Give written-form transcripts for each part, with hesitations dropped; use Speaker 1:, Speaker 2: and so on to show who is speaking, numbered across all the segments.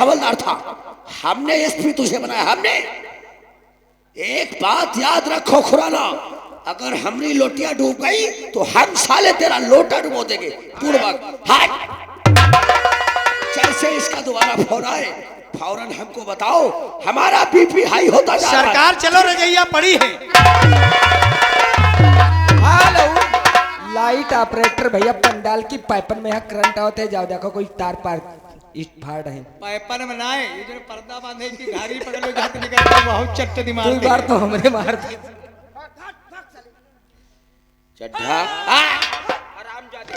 Speaker 1: हवलदार था, हमने एसपी तुझे बनाया, हमने। एक बात याद रखो खुराना, अगर हमारी लोटियां डूब गई तो हम साले तेरा लोटा डुबो देंगे। पूर्वक हट। जैसे इसका दोबारा फोन आए फौरन हमको बताओ, हमारा बीपी हाई होता जा रहा है।
Speaker 2: सरकार चलो रजैया पड़ी है।
Speaker 3: हेलो लाइट ऑपरेटर भैया, पंडाल की पाइपन में यहाँ करंट आवते, जाओ देखो कोई तार पार फाड़ है।
Speaker 2: पैपन बनाए ये जो पर्दा बांधे की धारी पकड़ लो, जाके निकलता बहुत चट्ट दिमाग।
Speaker 3: दो बार तो हमरे मार दे।
Speaker 1: चड्ढा आराम जाते।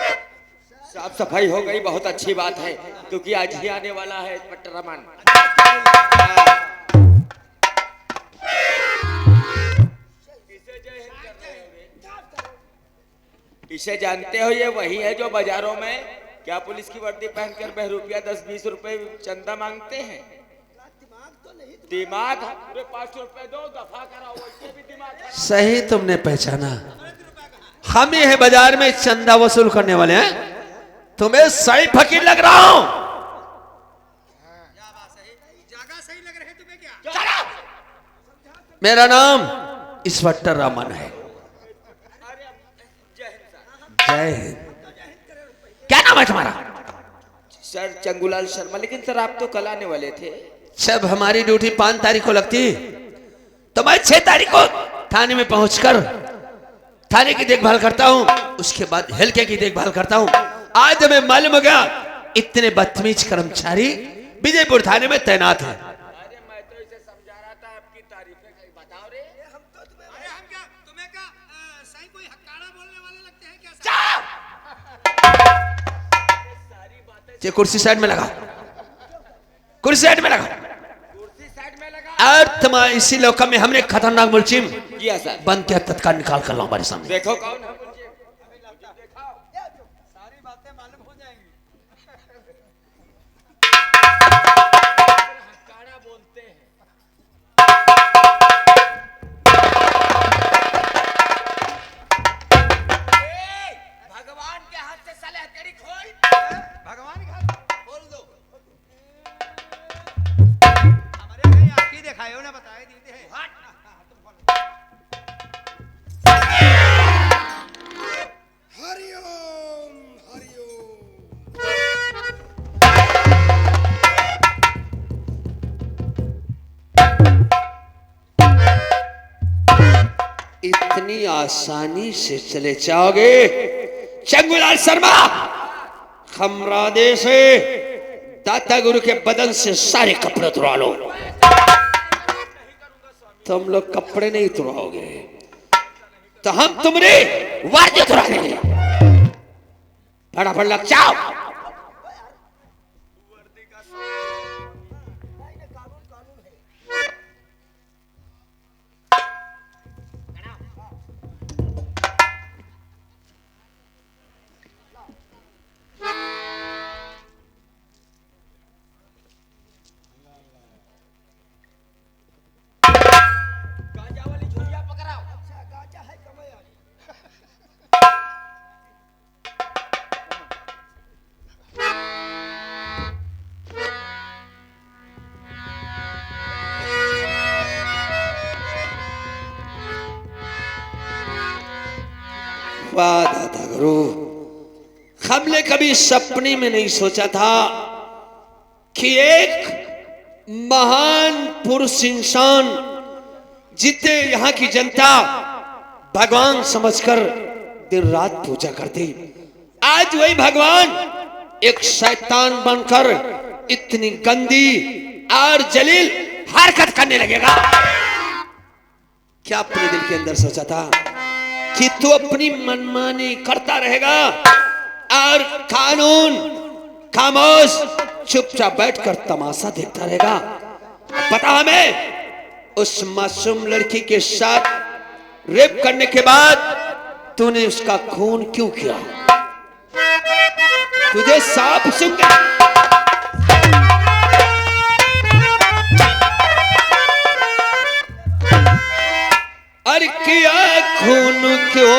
Speaker 1: साफ सफाई हो गई, बहुत अच्छी बात है, क्योंकि आज ही आने वाला है इंस्पेक्टर रमन। इसे जानते हो, ये वही है जो बाजारों में क्या पुलिस की वर्दी पहनकर बहरूपिया 10-20 रुपए चंदा मांगते हैं। दिमाग पूरे 500 रुपए दो, दफा कराओ, इससे भी दिमाग है।
Speaker 4: सही तुमने पहचाना, हम ही है बाजार में चंदा वसूल करने वाले हैं। तुम्हें सही फकीर लग रहा हूं।
Speaker 2: सही लग रहे तुम्हें क्या?
Speaker 4: मेरा नाम इंस्पेक्टर रमन है। जय हिंद। क्या नाम है तुम्हारा?
Speaker 1: सर चंगूलाल शर्मा। लेकिन सर आप तो कल आने वाले थे।
Speaker 4: जब हमारी ड्यूटी 5 तारीख को लगती तो मैं 6 तारीख को थाने में पहुंचकर थाने की देखभाल करता हूं, उसके बाद हल्के की देखभाल करता हूं। आज हमें मालूम हो गया इतने बदतमीज कर्मचारी विजयपुर थाने में तैनात है।
Speaker 1: अरे मैं तो इसे समझा रहा था, आपकी तारीफें बताओ रे।
Speaker 2: हम क्या तुम्हें क्या सही कोई हक्काड़ा बोलने वाले लगते हैं क्या?
Speaker 4: ये कुर्सी साइड में लगा, कुर्सी साइड में लगा।
Speaker 1: कुर्सी साइड में लगा।
Speaker 4: और तुम्हारे इसी लोका में हमने खतरनाक मुलजिम
Speaker 1: जी हाँ सर।
Speaker 4: बंद किया, तत्काल निकाल कर लो हमारे सामने।
Speaker 1: देखो कौन है मुझे।
Speaker 2: सारी बातें मालूम हो जाएंगी।
Speaker 1: हक्काड़ा बोलते हैं। भगवान के हाथ से साले हथेली खोल।
Speaker 2: भगवान का बोल दो। हमारे भाई आखी दिखाए ना बताए दीते हैं।
Speaker 1: हरिओम हरिओम। इतनी आसानी से चले जाओगे चंगूलाल शर्मा? खमरादे से दाता गुरु के बदन से सारे कपड़े उतरवा लो। तुम लोग कपड़े नहीं उतरवाओगे तो हम तुम्हारे वर्दी उतरा देंगे। फटाफट लग जाओ। वाह दाता गुरु, हमने कभी सपने में नहीं सोचा था कि एक महान पुरुष इंसान जितने यहाँ की जनता भगवान समझकर दिन रात पूजा करती, आज वही भगवान एक शैतान बनकर इतनी गंदी और जलील हरकत करने लगेगा। क्या अपने दिल के अंदर सोचा था कि तू अपनी मनमानी करता रहेगा और कानून खामोश चुपचाप बैठकर तमाशा देखता रहेगा? पता हमें उस मासूम लड़की के साथ रेप करने के बाद तूने उसका खून क्यों किया? तुझे साफ सुन अरे किया खून क्यों?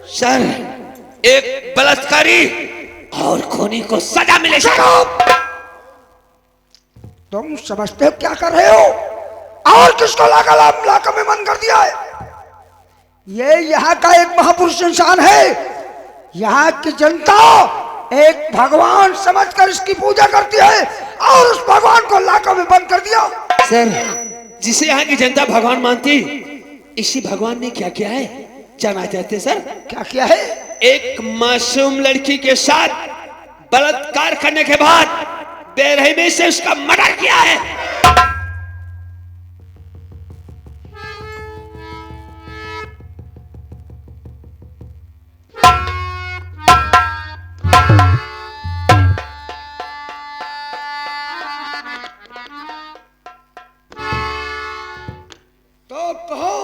Speaker 1: सर, एक बलात्कारी और खूनी को सजा मिले सर।
Speaker 3: तुम समझते हो क्या कर रहे हो? और किसको लाका में बंद कर दिया है? ये यहाँ का एक महापुरुष इंसान है। यहाँ की जनता एक भगवान समझकर इसकी पूजा करती है और उस भगवान को लाका में बंद कर दिया।
Speaker 1: सर, जिसे यहाँ की जनता भगवान मानती, इसी भगवान ने क्या किया है जानना चाहते सर?
Speaker 3: क्या किया है?
Speaker 1: एक मासूम लड़की के साथ बलात्कार करने के बाद बेरहमी से उसका मर्डर किया है।
Speaker 3: तो कहो,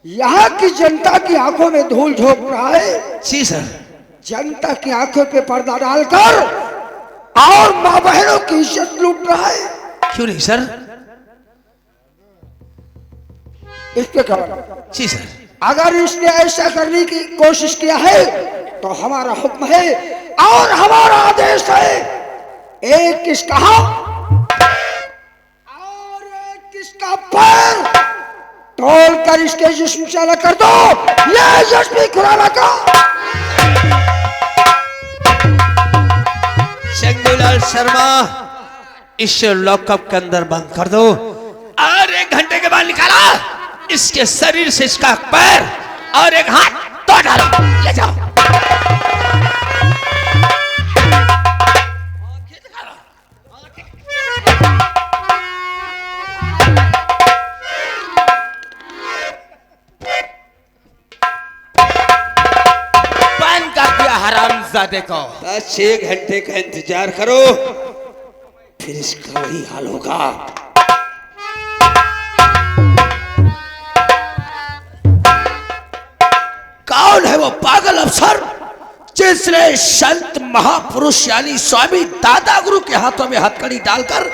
Speaker 3: यहाँ की जनता की आंखों में धूल झोंक रहा है।
Speaker 1: जी सर।
Speaker 3: जनता की आंखों पे पर्दा डालकर और माँ बहनों की इज्जत लूट रहा है।
Speaker 1: क्यों नहीं सर?
Speaker 3: इस पे कहो।
Speaker 1: जी सर।
Speaker 3: अगर इसने ऐसा करने की कोशिश किया है तो हमारा हुक्म है और हमारा आदेश है, एक किसका हाथ और एक किसका पैर तोड़ कर इसके जिस्म से अलग कर दो। ये यशवी खुराना का।
Speaker 1: शंगूलाल शर्मा, इसे लॉकअप के अंदर बंद कर दो और 1 घंटे के बाद निकाला इसके शरीर से इसका पैर और एक हाथ तोड़ डालो। ले जाओ।
Speaker 2: बंद कर दिया हरामजादे को।
Speaker 1: 6 घंटे का इंतजार करो, फिर इसका वही हाल होगा।
Speaker 4: कौन है वो पागल अफसर जिसने संत महापुरुष यानी स्वामी दादा गुरु के हाथों में हथकड़ी डालकर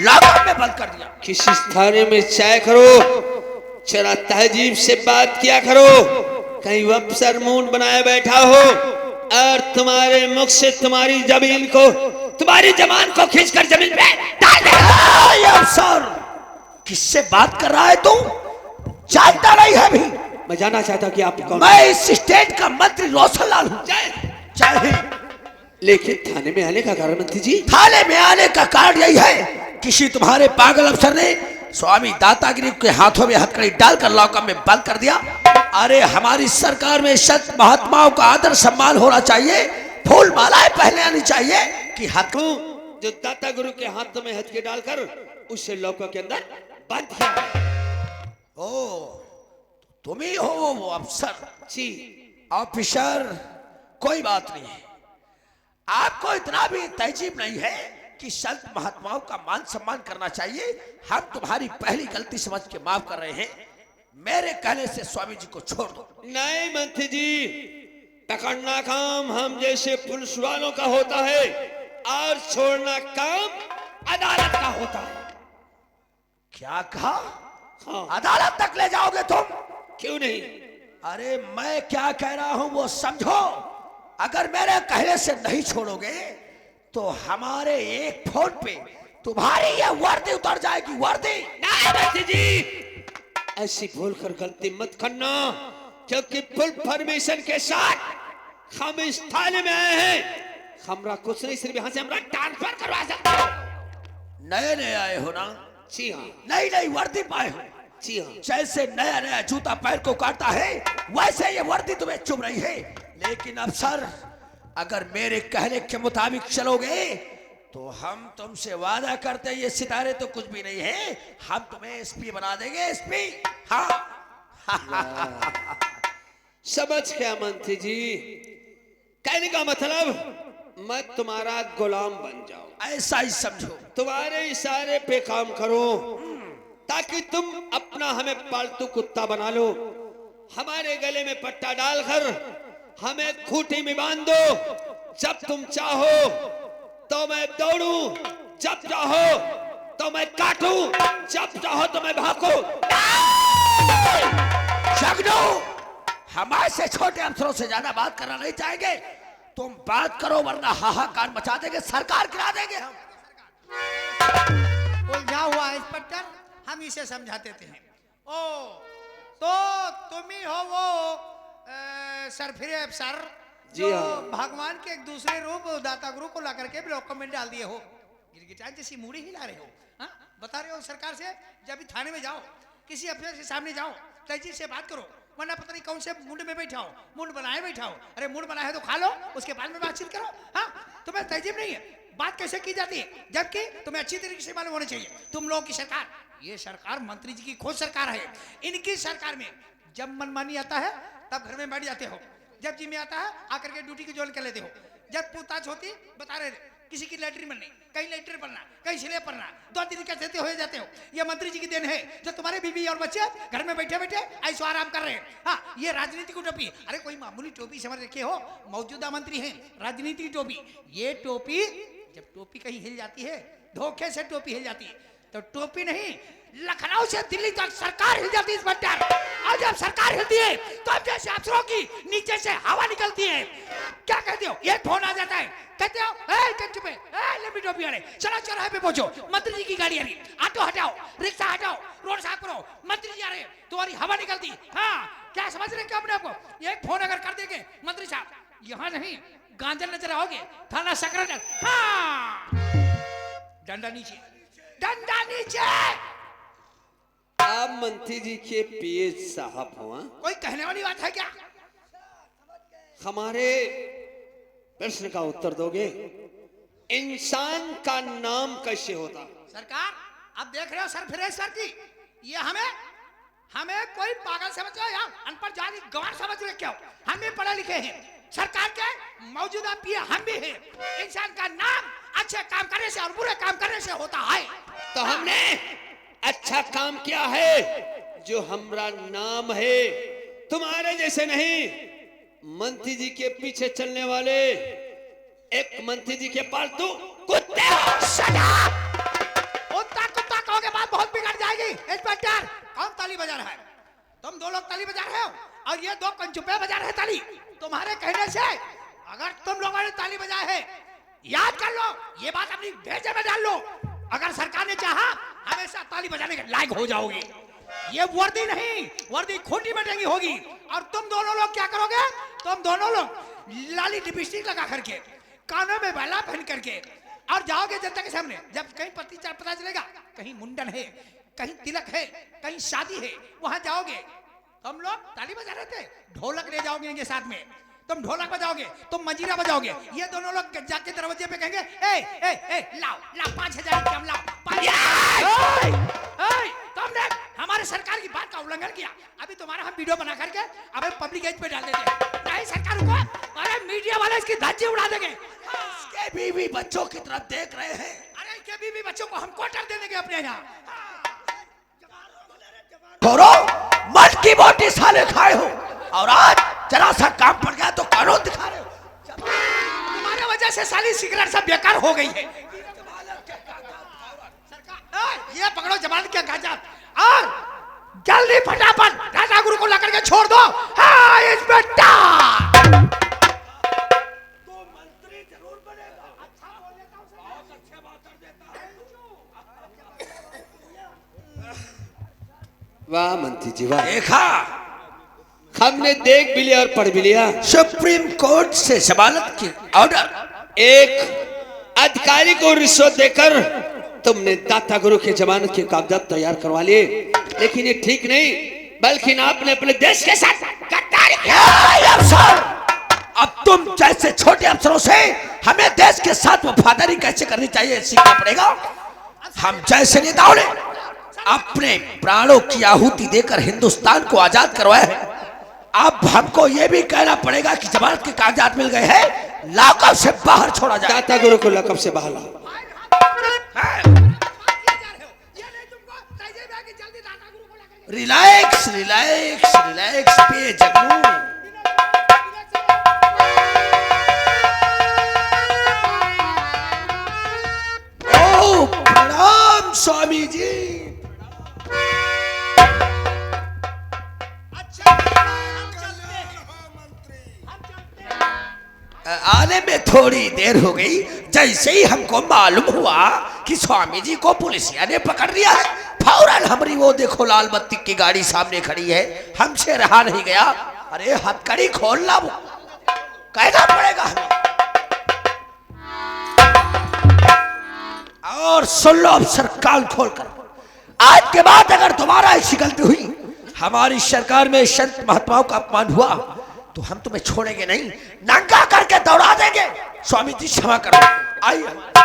Speaker 4: लाखों में बंद कर दिया?
Speaker 1: किसी थाने में चाय करो, जरा तहजीब से बात किया करो। कहीं वो अफसर मूड बनाए बैठा हो और तुम्हारे मुख से तुम्हारी जमीन को, तुम्हारी जबान को खींचकर जमीन पे डाल दे।
Speaker 4: ये अफसर किससे बात कर रहा है तू? जानता नहीं है भी?
Speaker 1: मैं जानना चाहता कि आप कौन?
Speaker 4: मैं इस स्टेट का मंत्री रोशनलाल हूँ। जय हिंद।
Speaker 1: लेकिन थाने में आने का कारण मंत्री जी?
Speaker 4: थाने में आने का कारण यही है, किसी तुम्हारे पागल अफसर ने स्वामी दातागिरी के हाथों में हथकड़ी डालकर लॉकअप में बंद कर दिया। अरे हमारी सरकार में संत महात्माओं का आदर सम्मान होना चाहिए, फूल मालाएं पहने आनी चाहिए कि
Speaker 1: हथकड़ी जो दाता गुरु के हाथों में हथकड़ी डालकर उसे लॉकअप के अंदर बंद किया।
Speaker 4: ओ, तुम ही हो वो अफसर?
Speaker 1: जी।
Speaker 4: ऑफिसर, कोई बात नहीं है। आपको इतना भी तहजीब नहीं है कि संत महात्माओं का मान सम्मान करना चाहिए। हम तुम्हारी पहली गलती समझ के माफ कर रहे हैं। मेरे कहने से स्वामी जी को छोड़ दो।
Speaker 1: नहीं मंत्री जी, पकड़ना काम हम जैसे पुलिस वालों का होता है और छोड़ना काम अदालत का होता है।
Speaker 4: क्या कहा?
Speaker 1: हाँ।
Speaker 4: अदालत तक ले जाओगे तुम?
Speaker 1: क्यों नहीं?
Speaker 4: अरे मैं क्या कह रहा हूं वो समझो। अगर मेरे कहने से नहीं छोड़ोगे तो हमारे एक फोन पे तुम्हारी ये वर्दी उतर जाएगी। वर्दी
Speaker 1: नहीं मंत्री जी, ऐसी बोलकर गलती मत करना, क्योंकि फुल परमिशन के साथ हम इस थाने में आए हैं। हमरा कुछ नहीं, सिर्फ यहाँ से हमरा ट्रांसफर करवा सकते हो।
Speaker 4: नए नए आए हो ना?
Speaker 1: जी हाँ।
Speaker 4: नई नई वर्दी पाए हो?
Speaker 1: जी हाँ।
Speaker 4: जैसे नया नया जूता पैर को काटता है वैसे ये वर्दी तुम्हें चुभ रही है। लेकिन अफसर, अगर मेरे कहने के मुताबिक चलोगे तो हम तुमसे वादा करते हैं, ये सितारे तो कुछ भी नहीं है, हम तुम्हें एसपी बना देंगे। एसपी? हाँ।
Speaker 1: समझ गया मंत्री जी। कहने का मतलब मैं तुम्हारा गुलाम बन जाऊं।
Speaker 4: ऐसा ही समझो।
Speaker 1: तुम्हारे इशारे पे काम करो ताकि तुम अपना हमें पालतू कुत्ता बना लो। हमारे गले में पट्टा डालकर हमें खूंटी में बांध दो। जब तुम चाहो तो मैं दौड़ूं, जब चाहो तो मैं काटूं, जब चाहो तो मैं भागूं।
Speaker 4: जगनू, हमारे से छोटे अफसरों से ज्यादा बात करना नहीं चाहेंगे। तुम बात करो वरना हाहाकार मचा देंगे, सरकार गिरा देंगे हम।
Speaker 2: उलझा हुआ है इंस्पेक्टर, हम इसे समझाते थे। ओ तो तुम ही हो वो सरफिरे अफसर
Speaker 1: जी
Speaker 2: जो
Speaker 1: हाँ।
Speaker 2: भगवान के एक दूसरे रूप दाता गुरु को ला करके ब्लॉक में डाल दिए हो। गिरगिटान जैसी मूड़ी हिला रहे हो। हाँ? बता रहे हो सरकार से जब भी थाने में जाओ, किसी अफसर के सामने जाओ, तहजीब से बात करो, वरना पता नहीं कौन से मुंड में बैठा हो, मुंड बनाए बैठा हो। अरे मुंड बनाए है तो खा लो, उसके बाद में बातचीत करो। हाँ, तुम्हें तहजीब नहीं है, बात कैसे की जाती है, जबकि तुम्हें अच्छी तरीके से मालूम होना चाहिए। तुम लोगों की सरकार, ये सरकार मंत्री जी की खुद सरकार है। इनकी सरकार में जब मनमानी आता है तब घर में बैठ जाते हो, जब जिम्मे आता है आकर के ड्यूटी की जोल कर लेते हो। जब पूछताछ होती बता रहे किसी की लेटरिन बननी, कहीं लेटर पढ़ना, कहीं सिले पढ़ना, 2 दिन का देते हुए जाते हो। ये मंत्री जी की देन है जो तुम्हारे बीवी और बच्चे घर में बैठे बैठे ऐसो आराम कर रहे हैं। हाँ, ये राजनीति की टोपी, अरे कोई मामूली टोपी समझ रखे हो, मौजूदा मंत्री हैं, राजनीति की टोपी। ये टोपी, जब टोपी कहीं हिल जाती है, धोखे से टोपी हिल जाती है, तो टोपी नहीं, लखनऊ से दिल्ली तक सरकार हिल जाती है इस बट्टर। और जब सरकार हिलती है तो अब जैसे अफसरों की नीचे से हवा निकलती है। क्या कहते हो, ये फोन आ जाता है, कहते हो चुप है, लंबी टोपी वाले चलो चौराहे पे पहुंचो, मंत्री जी की गाड़ी आ रही, ऑटो हटाओ, रिक्शा हटाओ, रोड साफ करो, मंत्री जी आ रहे, तुम्हारी हवा निकलती। हाँ, क्या समझ रहे क्या अपने आपको? एक फोन अगर कर देंगे मंत्री साहब, यहाँ नहीं गांजल नजर आओगे, थाना सेक्रेटरी, हाँ डंडा नीचे, डंडा नीचे।
Speaker 1: आप मंत्री जी के पीएस साहब हुआ,
Speaker 2: कोई कहने वाली बात है क्या?
Speaker 1: हमारे प्रश्न का उत्तर दोगे? इंसान का नाम कैसे होता?
Speaker 2: सरकार, अब देख रहे हो सर फिर सर की, ये हमें कोई पागल समझ रहे हो या अनपढ़ जानी गंवार समझ रहे क्या हो? हम भी पढ़े लिखे हैं, सरकार के मौजूदा पीए हम भी हैं। इंसान का नाम अच्छे काम करने से और बुरे काम करने से होता है।
Speaker 1: तो हमने अच्छा काम किया है जो हमारा नाम है, तुम्हारे जैसे नहीं। मंत्री जी के पीछे चलने वाले एक मंत्री जी के पालतू कुत्ते हो।
Speaker 2: कुत्ता कहोगे बात बहुत बिगड़ जाएगी। इंस्पेक्टर, कौन ताली बजा रहा है? तुम 2 लोग ताली बजा रहे हो और ये 2 कंचुपे बजा रहे हैं ताली। तुम्हारे कहने से अगर तुम लोगों ने ताली बजाए है, याद कर लो, ये बात अपनी भेजे में डाल लो। अगर सरकार ने चाहा हमेशा ताली बजाने के लायक हो जाओगे। ये वर्दी नहीं, वर्दी खोटी में टंगी होगी। और तुम दोनों लोग क्या करोगे? तुम दोनों लोग लाली लिपस्टिक लगा करके, कानों में बाला पहन करके और जाओगे जनता के सामने। जब कहीं पता चलेगा कहीं मुंडन है, कहीं तिलक है, कहीं शादी है, वहां जाओगे। तुम लोग ताली बजा रहे थे, ढोलक ले जाओगे इनके साथ में। तुम ढोलक बजाओगे, तुम मंजीरा बजाओगे। ये दोनों लोग जाके दरवाजे पे कहेंगे, ए लाओ 5000 कम लाओ। तुमने हमारे सरकार की बात का उल्लंघन किया। अभी तुम्हारा हम वीडियो बना करके अबे पब्लिक एज पे डाल देते हैं। नहीं सरकार को, अरे मीडिया वाले इसकी धज्जी उड़ा देंगे।
Speaker 4: इसके बीवी बच्चों की तरफ देख रहे हैं।
Speaker 2: अरे इनके बीवी बच्चों को हम क्वार्टर दे देंगे अपने यहाँ।
Speaker 4: करो मट की बोटी साले खाए हो और आज जरा सा काम पड़ गया तो कानून दिखा रहे हो।
Speaker 2: तुम्हारे वजह से साली सिगरेट सब बेकार हो गई है। सरकार, ये पकड़ो जमानत के कागजात और जल्दी फटाफट दादा गुरु को लेकर के छोड़ दो। हाँ इंस्पेक्टर,
Speaker 1: वाह मंत्री जी वाह,
Speaker 4: देखा,
Speaker 1: हमने देख भी लिया और पढ़ भी लिया।
Speaker 4: सुप्रीम कोर्ट से जमानत की ऑर्डर।
Speaker 1: एक अधिकारी को रिश्वत देकर तुमने दाता गुरु के जमानत के कागजात तैयार करवा लिए, लेकिन ये ठीक नहीं, बल्कि आपने अपने देश के साथ गद्दारी की।
Speaker 4: अफसर, अब तुम जैसे छोटे अफसरों से हमें देश के साथ वफादारी कैसे करनी चाहिए सीखना पड़ेगा। हम जैसे नेताओं ने अपने प्राणों की आहुति देकर हिंदुस्तान को आजाद करवाया है, अब हमको ये भी कहना पड़ेगा कि जमानत के कागजात मिल गए हैं, लॉकअप से बाहर छोड़ा जाए।
Speaker 1: दाता गुरु को लकब से बाहर लाओ।
Speaker 4: रिलैक्स रिलैक्स रिलैक्स पे जगनू। ओ प्रणाम स्वामी जी।
Speaker 2: अच्छा हम चलते हैं।
Speaker 4: आने में थोड़ी देर हो गई। जैसे ही हमको मालूम हुआ कि स्वामी जी को पुलिसिया ने पकड़ लिया है, फौरन हमारी वो देखो लाल बत्ती की गाड़ी सामने खड़ी है, हमसे रहा नहीं गया। अरे हथकड़ी खोलना वो कहना पड़ेगा हमें। और सुन लो अफसर, कान खोलकर, आज के बाद अगर तुम्हारा ऐसी गलती हुई, हमारी सरकार में संत महात्माओं का अपमान हुआ, तो हम तुम्हें छोड़ेंगे नहीं, नंगा करके दौड़ा देंगे। स्वामी जी क्षमा करो, आइए।
Speaker 3: हमें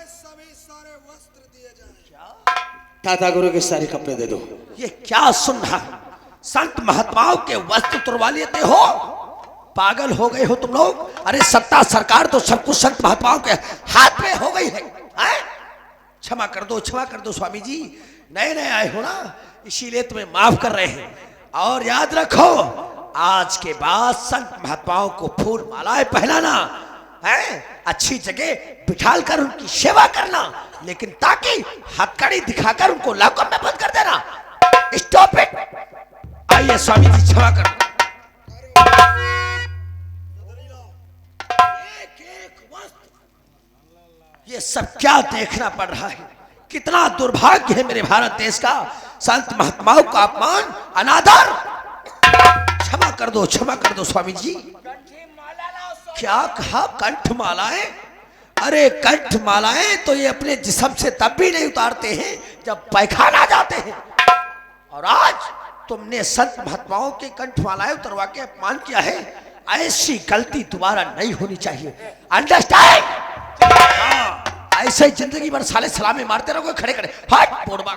Speaker 3: सभी सारे वस्त्र दिए जाएं।
Speaker 1: ताता गुरु के सारे कपड़े दे दो।
Speaker 4: ये क्या सुन रहा है? संत महात्माओं के वस्त्र तुड़वा लेते हो? पागल हो गए हो तुम लोग? अरे सत्ता सरकार तो सब कुछ संत महात्माओं के हाथ में हो गई है, हैं? क्षमा कर दो स्वामी जी, नए नए आए हो ना, इसीलिए तुम्हें माफ कर रहे हैं। और याद रखो, आज के बाद संत महात्माओं को फूल मालाएं पहनाना है, अच्छी जगह बिठाल कर उनकी सेवा करना, लेकिन ताकि हथकड़ी दिखाकर उनको लाखों में बंद कर देना। Stop it. आइए स्वामी जी, क्षमा कर। ये सब क्या देखना पड़ रहा है? कितना दुर्भाग्य है मेरे भारत देश का, संत महात्माओं का अपमान, अनादर। क्षमा कर दो स्वामी जी। क्या कहा? कंठमालाएं? अरे कंठमालाएं तो ये अपने जिस्म से तब भी नहीं उतारते हैं जब पैखाना जाते हैं, और आज तुमने संत महात्माओं के कंठमालाएं उतरवा के अपमान किया है। ऐसी गलती दोबारा नहीं होनी चाहिए, अंडरस्टैंड? ऐसे ही जिंदगी भर साले सलामी मारते रहोगे खड़े खड़े। हट पोड़बा।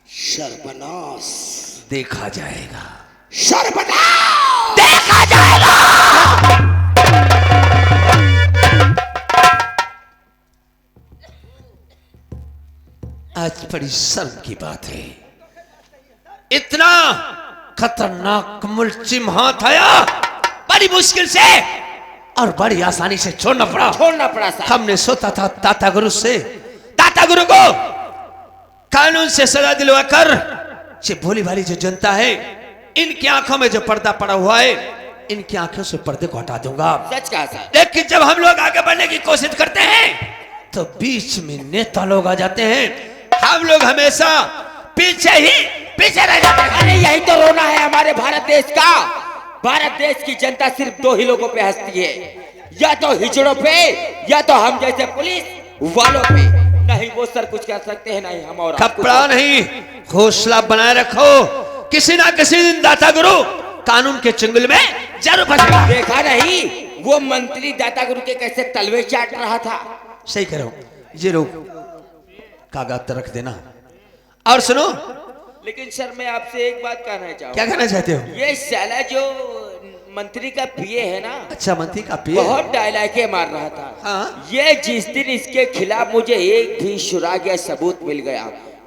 Speaker 1: सर्वनाश
Speaker 4: देखा जाएगा,
Speaker 1: सर्वनाश
Speaker 4: देखा जाएगा। आज बड़ी शर्म की बात है, इतना खतरनाक मुल्जिम हाथ आया, बड़ी मुश्किल से और बड़ी आसानी से छोड़ना पड़ा
Speaker 1: सर।
Speaker 4: हमने सोचा था ताता गुरु को कानून से सजा दिलवाकर ये भोली भाली जो जनता है, इनकी आंखों में जो पर्दा पड़ा हुआ है, इनकी आंखों से पर्दे को हटा दूंगा।
Speaker 1: सच कहा सर।
Speaker 4: लेकिन जब हम लोग आगे बढ़ने की कोशिश करते हैं तो बीच में नेता लोग आ जाते हैं, हम लोग हमेशा पीछे रह जाते हैं।
Speaker 5: अरे यही तो रोना है हमारे भारत देश का। भारत देश की जनता सिर्फ दो ही लोगों पे हंसती है, या तो हिजड़ों पे, या तो हम जैसे पुलिस वालों पे। नहीं वो सर कुछ कर सकते हैं, नहीं हम। और
Speaker 4: कपड़ा नहीं, हौसला बनाए रखो, किसी ना किसी दिन दाता गुरु कानून के चंगुल में जरूर फंसेगा।
Speaker 5: देखा नहीं वो मंत्री दाता गुरु के कैसे तलवे चाट रहा था।
Speaker 4: सही कह रहा हूं। ये लोग कागज रख देना। और सुनो,
Speaker 5: लेकिन सर मैं आपसे एक बात कहना चाहूँ।
Speaker 4: क्या कहना चाहते हो?
Speaker 5: ये साला जो मंत्री का पीए है ना,
Speaker 4: अच्छा मंत्री का पीए
Speaker 5: बहुत डायलॉगे मार रहा था।
Speaker 4: हाँ?
Speaker 5: ये जिस दिन इसके खिलाफ मुझे एक भी सुराग या सबूत मिल गया,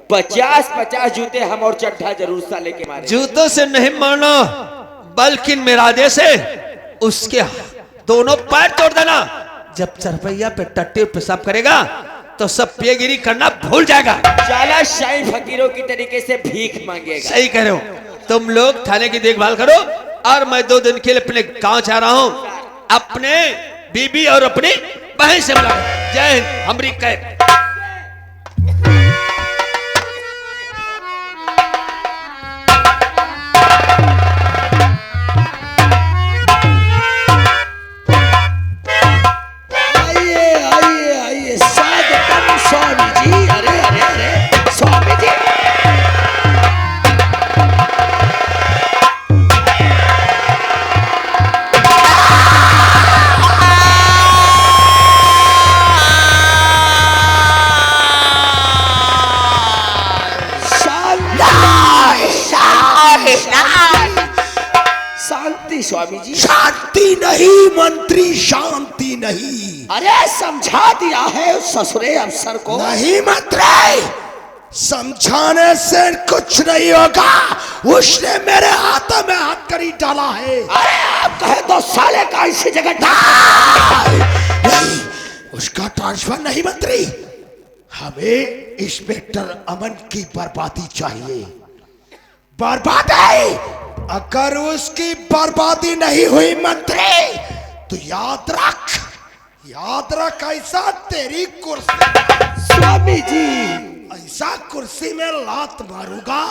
Speaker 5: 50-50 जूते हम और चड्ढा जरूर साले के मारे।
Speaker 4: जूतों से नहीं मारना, बल्कि मेरा आदेश है उसके दोनों पैर तोड़ देना। जब चरपैया पे टट्टी पेशाब करेगा तो सब पेगिरी करना भूल जाएगा।
Speaker 5: साला शाही फकीरों की तरीके से भीख मांगेगा।
Speaker 4: सही कह रहे हो। तुम लोग थाने की देखभाल करो, और मैं 2 दिन के लिए अपने गांव जा रहा हूं, अपने बीबी और अपनी बहन से मिला। जय हिंद। अमरीका
Speaker 5: शांति स्वामी जी।
Speaker 3: शांति नहीं मंत्री, शांति नहीं।
Speaker 5: अरे समझा दिया है ससुरे अफसर को।
Speaker 3: नहीं मंत्री, समझाने से कुछ नहीं होगा। उसने मेरे हाथों में हाथ करी डाला है।
Speaker 5: अरे आप कहे तो साले का इसी जगह
Speaker 6: उसका ट्रांसफर नहीं मंत्री, हमें इंस्पेक्टर अमन की बर्बादी चाहिए। बर्बादी? अगर उसकी बर्बादी नहीं हुई मंत्री तो याद रख ऐसा तेरी कुर्सी,
Speaker 3: स्वामी जी,
Speaker 6: ऐसा कुर्सी में लात मारूंगा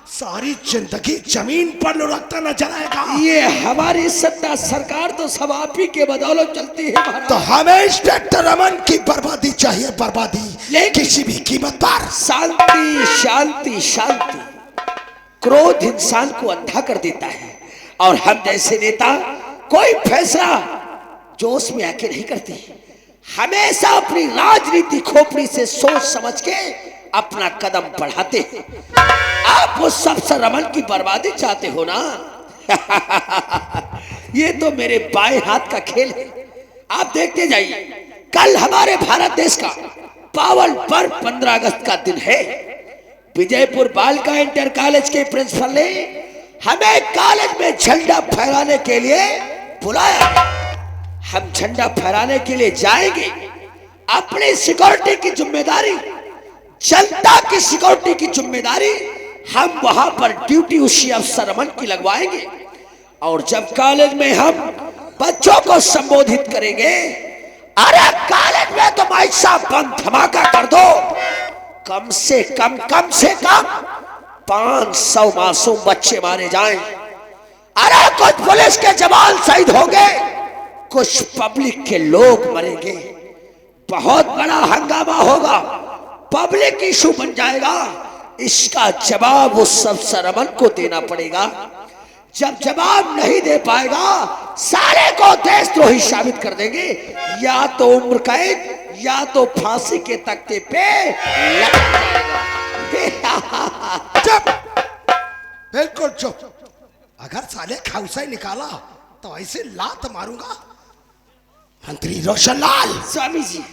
Speaker 6: सारी जिंदगी जमीन पर लुढ़कता नजर आएगा।
Speaker 3: ये हमारी सत्ता सरकार तो सब आप ही के बदौलत चलती है महाराज।
Speaker 6: तो हमें इंस्पेक्टर अमन की बर्बादी चाहिए, बर्बादी,
Speaker 3: लेकिन
Speaker 6: किसी भी कीमत पर।
Speaker 3: शांति शांति शांति। क्रोध इंसान को अंधा कर देता है और हम जैसे नेता कोई फैसला जोश में आके नहीं करते, हमेशा अपनी राजनीति खोपड़ी से सोच समझ के अपना कदम बढ़ाते हैं। आप उस अफसर अमन की बर्बादी चाहते हो ना? ये तो मेरे बाएं हाथ का खेल है, आप देखते जाइए। कल हमारे भारत देश का पावन पर्व 15 अगस्त का दिन है। विजयपुर बालिका इंटर कॉलेज के प्रिंसिपल ने हमें कॉलेज में झंडा फहराने के लिए बुलाया। हम झंडा फहराने के लिए जाएंगे, अपनी सिक्योरिटी की जिम्मेदारी, जनता की सिक्योरिटी की जिम्मेदारी हम वहां पर ड्यूटी उसी अफसर अमन की लगवाएंगे। और जब कॉलेज में हम बच्चों को संबोधित करेंगे, अरे कॉलेज में तुम ऐसा बम धमाका कर दो, कम से कम 500 मासूम बच्चे मारे जाएं। अरे कुछ पुलिस के जवान शहीद होंगे, कुछ पब्लिक के लोग मरेंगे, बहुत बड़ा हंगामा होगा, पब्लिक इशू बन जाएगा। इसका जवाब उस अफसर अमन को देना पड़ेगा। जब जवाब नहीं दे पाएगा, सारे को देशद्रोही साबित कर देंगे, या तो उम्र कैद या तो फांसी के तख्ते पे लटक जाएगा।
Speaker 6: चुप, बिल्कुल चुप। अगर साले खाउसा निकाला तो ऐसे लात मारूंगा। मंत्री रोशनलाल,
Speaker 3: स्वामी जी,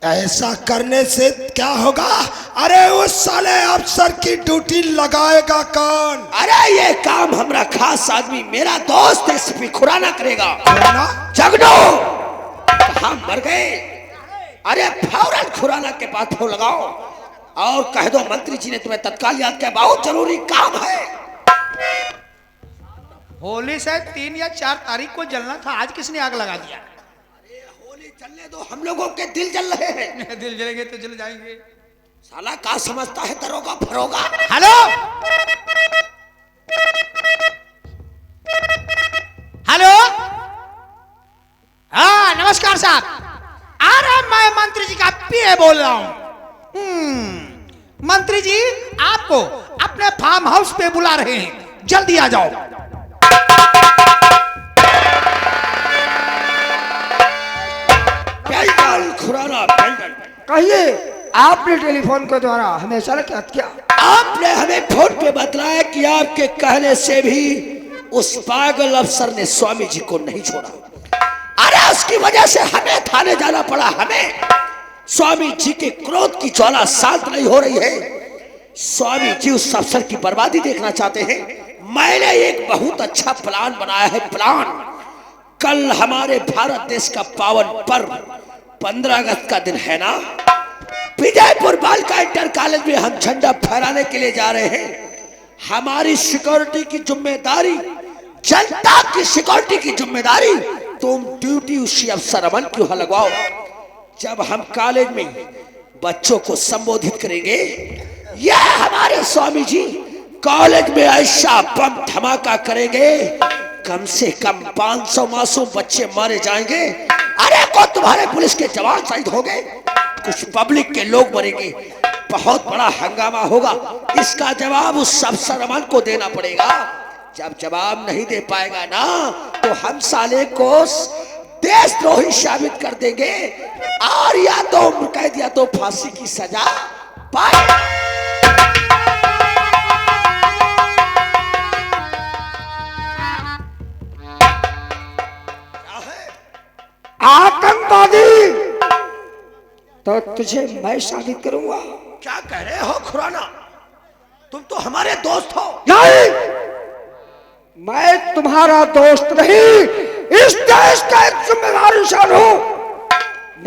Speaker 6: ऐसा करने से क्या होगा? अरे उस साले अफसर की ड्यूटी लगाएगा कौन?
Speaker 3: अरे ये काम हमारा खास आदमी, मेरा दोस्त एसपी खुराना करेगा।
Speaker 6: खुराना?
Speaker 3: जगनो, कहाँ मर गए? अरे फौरन खुराना के पास फोन लगाओ और कह दो मंत्री जी ने तुम्हें तत्काल याद किया, बहुत जरूरी काम है।
Speaker 2: होली से 3 या 4 तारीख को जलना था, आज किसने आग लगा दिया?
Speaker 3: होली चलने दो, हम लोगों के दिल जल रहे हैं।
Speaker 2: दिल जलेंगे तो जल जाएंगे।
Speaker 3: साला का समझता है दरोगा फरोगा?
Speaker 2: हेलो हेलो, हाँ नमस्कार साहब। अरे मैं मंत्री जी का पीए बोल रहा हूं। मंत्री जी आपको अपने फार्म हाउस पे बुला रहे हैं, जल्दी आ जाओ।
Speaker 3: खुराना,
Speaker 7: कहिए, आपने टेलीफोन के द्वारा हमें सलाहियत किया।
Speaker 3: आपने हमें फोन पे बतलाया कि आपके कहने से भी उस पागल अफसर ने स्वामी जी को नहीं छोड़ा। अरे उसकी वजह से हमें थाने जाना पड़ा। हमें स्वामी जी के क्रोध की ज्वाला शांत नहीं हो रही है। स्वामी जी उस अफसर की बर्बादी देखना चाहते हैं। मैंने एक बहुत अच्छा प्लान बनाया है। प्लान, कल हमारे भारत देश का पावन पर्व 15 अगस्त का दिन है ना। विजयपुर बालिका इंटर कॉलेज में हम झंडा फहराने के लिए जा रहे हैं। हमारी सिक्योरिटी की जिम्मेदारी, जनता की सिक्योरिटी की जिम्मेदारी तुम ड्यूटी उसी अफसर अमन की वहां लगवाओ। जब हम कॉलेज में बच्चों को संबोधित करेंगे, यह हमारे स्वामी जी कॉलेज में ऐसा बम धमाका करेंगे, कम से कम 500 मासूम बच्चे मारे जाएंगे। अरे को तुम्हारे पुलिस के जवान शहीद हो गए, कुछ पब्लिक के लोग मरेंगे, बहुत बड़ा हंगामा होगा। इसका जवाब उस अफसर अमन को देना पड़ेगा। जब जवाब नहीं दे पाएगा ना, तो हम साले को देशद्रोही साबित कर देंगे और या तो उम्र कैद या तो फांसी की सजा पाए।
Speaker 7: आतंकवादी तो तुझे मैं साबित करूंगा।
Speaker 3: क्या कह रहे हो खुराना? तुम तो हमारे दोस्त हो।
Speaker 7: नहीं, मैं तुम्हारा दोस्त नहीं, इस देश का एक जिम्मेदार इंसान हूं।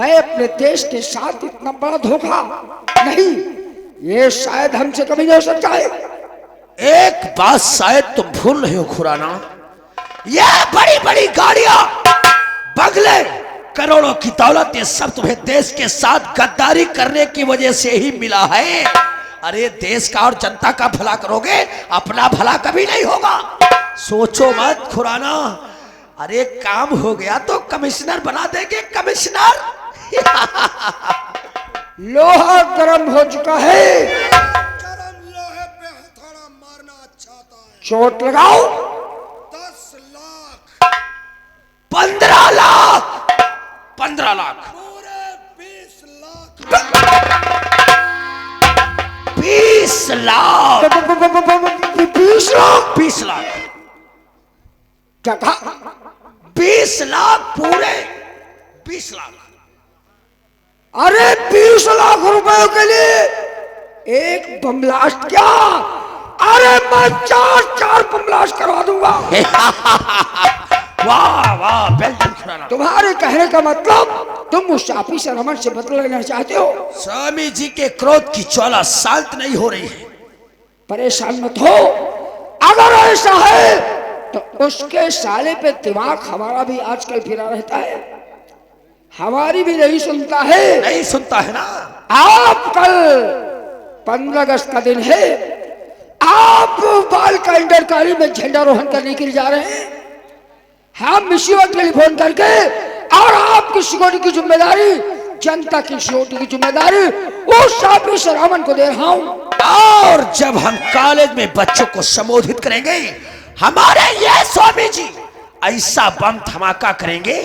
Speaker 3: मैं अपने देश के साथ इतना बड़ा धोखा नहीं, ये शायद हमसे कभी नहीं हो सकता है।
Speaker 4: एक बात शायद तुम भूल रहे हो खुराना, ये बड़ी बड़ी गाड़ियां, बंगले, करोड़ों की दौलत, ये सब तुम्हें देश के साथ गद्दारी करने की वजह से ही मिला है। अरे देश का और जनता का भला करोगे, अपना भला कभी नहीं होगा। सोचो मत खुराना। अरे काम हो गया तो कमिश्नर बना देंगे, कमिश्नर।
Speaker 3: लोहा गर्म हो चुका है,
Speaker 6: गरम लोहे पे हथौड़ा मारना अच्छा आता है।
Speaker 3: चोट लगाओ।
Speaker 6: 10 लाख
Speaker 4: 15 लाख 15 लाख
Speaker 6: पूरे 20 लाख
Speaker 4: 20 लाख
Speaker 3: 20 लाख
Speaker 4: 20 लाख
Speaker 3: क्या कहा?
Speaker 4: 20 लाख पूरे 20 लाख।
Speaker 3: अरे 20 लाख रुपए के लिए एक बम ब्लास्ट क्या? अरे मैं 4 बम ब्लास्ट करवा दूंगा।
Speaker 4: वाह वाह, बेल्टन खुराना।
Speaker 3: तुम्हारे कहने का मतलब तुम उस ऑफिसर रमन से बदला लेना चाहते हो?
Speaker 4: स्वामी जी के क्रोध की ज्वाला शांत नहीं हो रही है।
Speaker 3: परेशान मत हो, अगर ऐसा है तो उसके साले पे दिमाग हमारा भी आजकल फिरा रहता है, हमारी भी नहीं सुनता है।
Speaker 4: नहीं सुनता है ना।
Speaker 3: आप कल 15 अगस्त का दिन है, आप बाल कैलेंडर कारी में झंडारोहण करने के लिए जा रहे हैं। हम इसी वक्त टेलीफोन करके और आपकी सिक्योरिटी की जिम्मेदारी, जनता की सिक्योरिटी की जिम्मेदारी उस ऑफिसर रमन को दे रहा हूं।
Speaker 4: और जब हम कॉलेज में बच्चों को संबोधित करेंगे, हमारे ये स्वामी जी ऐसा बम धमाका करेंगे,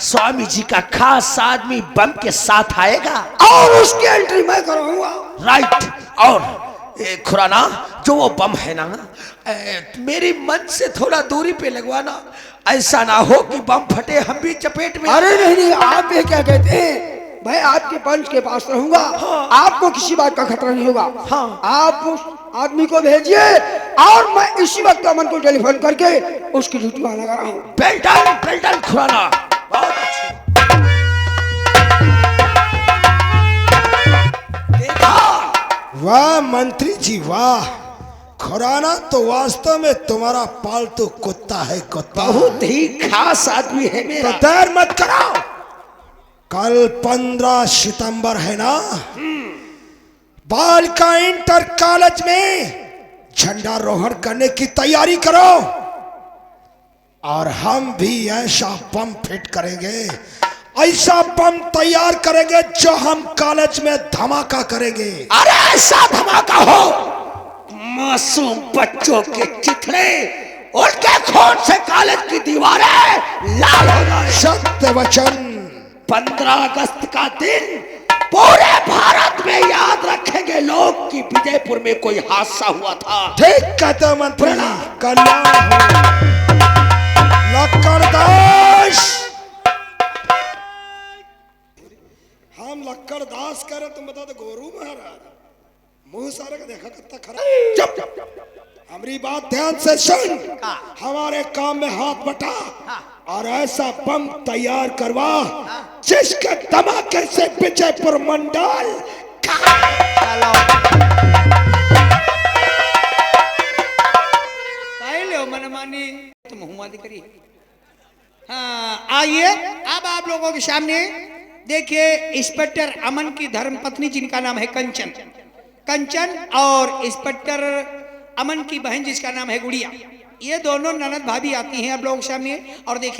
Speaker 4: स्वामी जी का खास आदमी बम के साथ आएगा
Speaker 3: और उसकी एंट्री मैं कराऊंगा।
Speaker 4: राइट। और खुराना, जो वो बम है ना, मेरी मन से थोड़ा दूरी पे लगवाना, ऐसा ना हो कि बम फटे हम भी चपेट में।
Speaker 3: अरे नहीं, आप ये क्या कहते हैं? मैं आपके पंच के पास रहूंगा।
Speaker 4: हाँ।
Speaker 3: आपको किसी बात का खतरा नहीं होगा।
Speaker 4: हाँ।
Speaker 3: आप उस आदमी को भेजिए और मैं इसी वक्त अमन को टेलीफोन करके उसकी ड्यूटी वहां लगा रहा हूँ।
Speaker 4: बेल्टन बेल्टन खुराना, बहुत अच्छे। देखा,
Speaker 6: वाह मंत्री जी वाह, खुराना तो वास्तव में तुम्हारा पालतू कुत्ता है, कुत्ता।
Speaker 4: बहुत ही खास आदमी है
Speaker 6: तो
Speaker 4: मेरा।
Speaker 6: देर मत कराओ, कल 15 सितंबर है ना, बाल का इंटर कॉलेज में झंडारोहण करने की तैयारी करो और हम भी ऐसा बम फिट करेंगे, ऐसा बम तैयार करेंगे जो हम कॉलेज में धमाका करेंगे।
Speaker 4: अरे ऐसा धमाका हो, मासूम बच्चों के चिथड़े, उनके खून से कॉलेज की दीवारें लाल हो जाए।
Speaker 6: सत्य वचन।
Speaker 4: 15 अगस्त का दिन पूरे भारत में याद रखेंगे लोग कि विजयपुर में कोई हादसा हुआ था।
Speaker 6: ठीक कहते हो मंत्री, कल्याण हो। लक्कड़दास, हम लक्कड़दास कह रहे, तुम बता दो गोरू महाराज, मुंह सारे का देखा कितना खराब। चुप, हमारी बात ध्यान से सुन, हमारे काम में हाथ बटा और ऐसा बम तैयार करवा जिसके धमाके से विजयपुर मंडल
Speaker 2: मनमानी तुम हुआ करी। हाँ, आइए अब आप लोगों के सामने देखिए इंस्पेक्टर अमन की धर्मपत्नी जिनका नाम है कंचन, कंचन और इंस्पेक्टर अमन की बहन जिसका नाम है गुड़िया, ये दोनों ननद भाभी आती हैं आप लोगों के सामने। और देखिए